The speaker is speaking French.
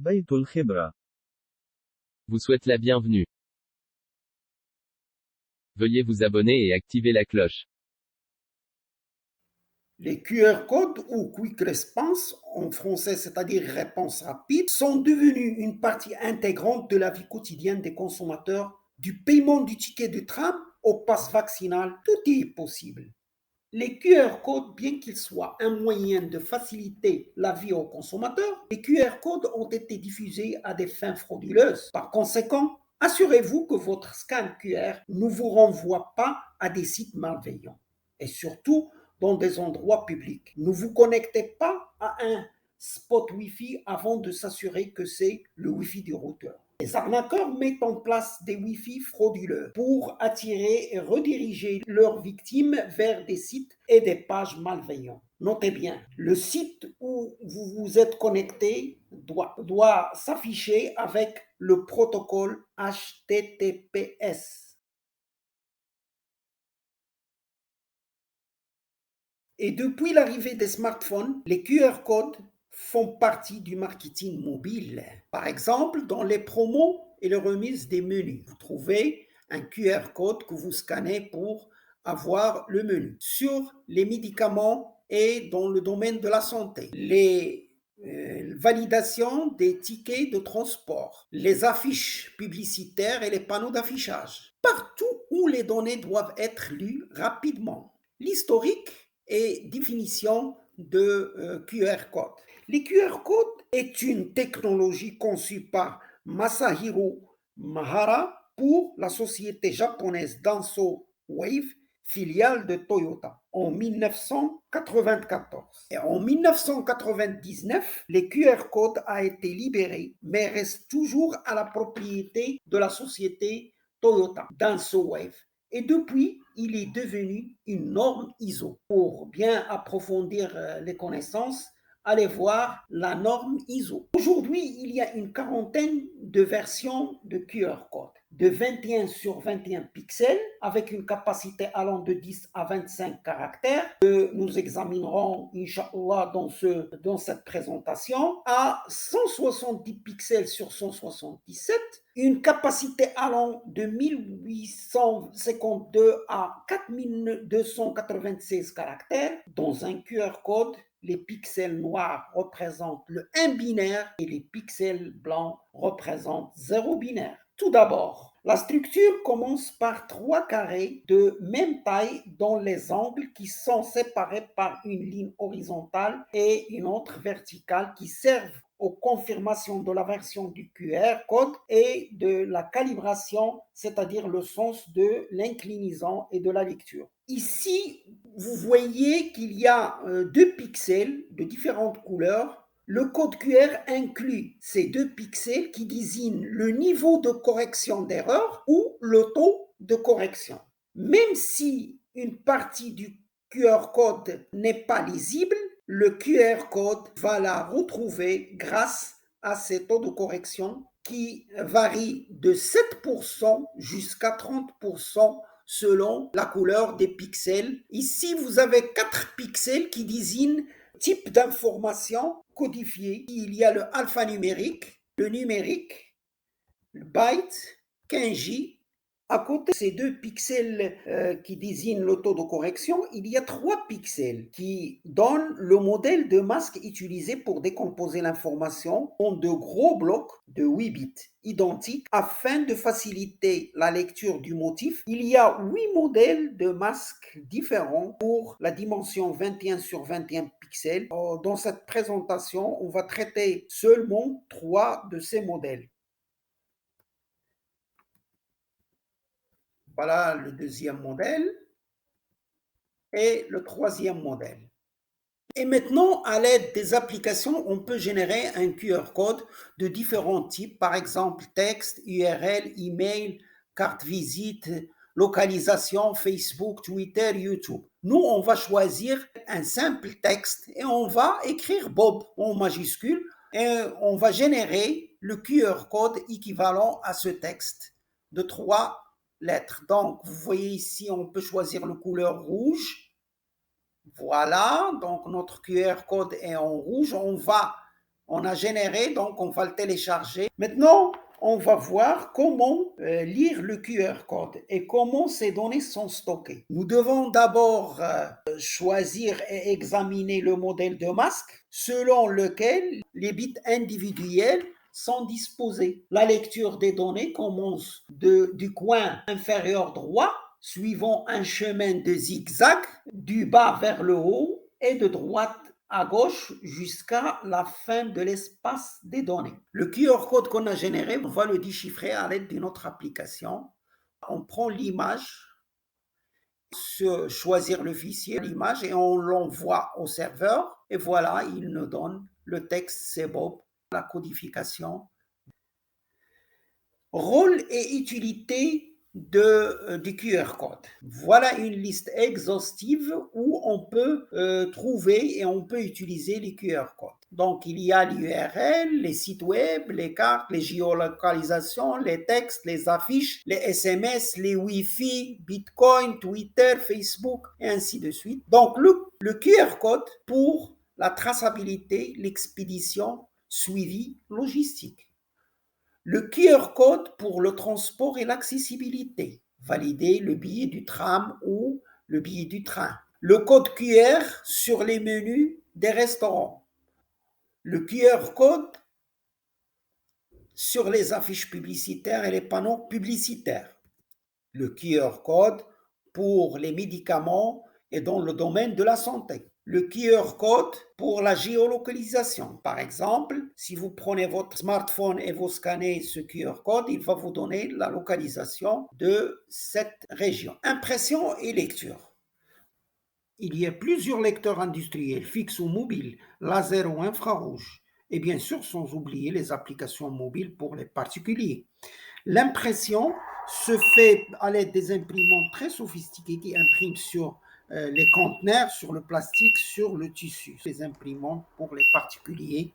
بيت الخبرة. vous souhaite la bienvenue. Veuillez vous abonner et activer la cloche. Les QR codes ou Quick Response, en français, c'est-à-dire réponse rapide, sont devenus une partie intégrante de la vie quotidienne des consommateurs, du paiement du ticket de tram au pass vaccinal, tout y est possible. Les QR codes, bien qu'ils soient un moyen de faciliter la vie aux consommateurs, les QR codes ont été diffusés à des fins frauduleuses. Par conséquent, assurez-vous que votre scan QR ne vous renvoie pas à des sites malveillants. Et surtout, dans des endroits publics. Ne vous connectez pas à un spot Wi-Fi avant de s'assurer que c'est le Wi-Fi du routeur. Les arnaqueurs mettent en place des Wi-Fi frauduleux pour attirer et rediriger leurs victimes vers des sites et des pages malveillants. Notez bien, le site où vous vous êtes connecté doit s'afficher avec le protocole HTTPS. Et depuis l'arrivée des smartphones, les QR codes font partie du marketing mobile. Par exemple, dans les promos et les remises des menus, vous trouvez un QR code que vous scannez pour avoir le menu. Sur les médicaments et dans le domaine de la santé, les validations des tickets de transport, les affiches publicitaires et les panneaux d'affichage. Partout où les données doivent être lues rapidement. L'historique et définition de QR code. Les QR codes est une technologie conçue par Masahiro Mahara pour la société japonaise Danso Wave, filiale de Toyota, en 1994. Et en 1999, les QR codes a été libéré, mais reste toujours à la propriété de la société Toyota, Danso Wave. Et depuis, il est devenu une norme ISO. Pour bien approfondir les connaissances, allez voir la norme ISO. Aujourd'hui, il y a une quarantaine de versions de QR code, de 21 sur 21 pixels, avec une capacité allant de 10 à 25 caractères, que nous examinerons, Inch'Allah, dans cette présentation, à 170 pixels sur 177, une capacité allant de 1852 à 4296 caractères. Dans un QR code, les pixels noirs représentent le 1 binaire et les pixels blancs représentent 0 binaire. Tout d'abord, la structure commence par 3 carrés de même taille dont les angles qui sont séparés par une ligne horizontale et une autre verticale qui servent aux confirmations de la version du QR code et de la calibration, c'est-à-dire le sens de l'inclinaison et de la lecture. Ici, vous voyez qu'il y a 2 pixels de différentes couleurs. Le code QR inclut ces 2 pixels qui désignent le niveau de correction d'erreur ou le taux de correction. Même si une partie du QR code n'est pas lisible, le QR code va la retrouver grâce à ces taux de correction qui varient de 7% jusqu'à 30% selon la couleur des pixels. Ici, vous avez 4 pixels qui désignent type d'information codifiée. Il y a le alphanumérique, le numérique, le byte, kanji. À côté de ces 2 pixels qui désignent le taux de correction, il y a 3 pixels qui donnent le modèle de masque utilisé pour décomposer l'information en de gros blocs de 8 bits identiques afin de faciliter la lecture du motif. Il y a 8 modèles de masques différents pour la dimension 21 sur 21 pixels. Dans cette présentation, on va traiter seulement 3 de ces modèles. Voilà le deuxième modèle et le troisième modèle. Et maintenant, à l'aide des applications, on peut générer un QR code de différents types, par exemple texte, URL, email, carte visite, localisation, Facebook, Twitter, YouTube. Nous, on va choisir un simple texte et on va écrire Bob en majuscule et on va générer le QR code équivalent à ce texte de 3 lettres. Donc, vous voyez ici, on peut choisir la couleur rouge. Voilà, donc notre QR code est en rouge. On va On a généré, donc on va le télécharger. Maintenant, on va voir comment lire le QR code et comment ces données sont stockées. Nous devons d'abord choisir et examiner le modèle de masque selon lequel les bits individuels sont disposés. La lecture des données commence du coin inférieur droit, suivant un chemin de zigzag, du bas vers le haut et de droite à gauche jusqu'à la fin de l'espace des données. Le QR code qu'on a généré, on va le déchiffrer à l'aide d'une autre application. On prend l'image, choisir le fichier, l'image, et on l'envoie au serveur. Et voilà, il nous donne le texte, c'est Bob, la codification. Rôle et utilité du QR code. Voilà une liste exhaustive où on peut trouver et on peut utiliser les QR codes. Donc, il y a l'URL, les sites web, les cartes, les géolocalisations, les textes, les affiches, les SMS, les Wi-Fi, Bitcoin, Twitter, Facebook, et ainsi de suite. Donc, le QR code pour la traçabilité, l'expédition, suivi logistique. Le QR code pour le transport et l'accessibilité. Valider le billet du tram ou le billet du train. Le code QR sur les menus des restaurants. Le QR code sur les affiches publicitaires et les panneaux publicitaires. Le QR code pour les médicaments et dans le domaine de la santé. Le QR code pour la géolocalisation. Par exemple, si vous prenez votre smartphone et vous scannez ce QR code, il va vous donner la localisation de cette région. Impression et lecture. Il y a plusieurs lecteurs industriels, fixes ou mobiles, laser ou infrarouge, et bien sûr sans oublier les applications mobiles pour les particuliers. L'impression se fait à l'aide des imprimantes très sophistiquées qui impriment sur les conteneurs, sur le plastique, sur le tissu. Les imprimantes pour les particuliers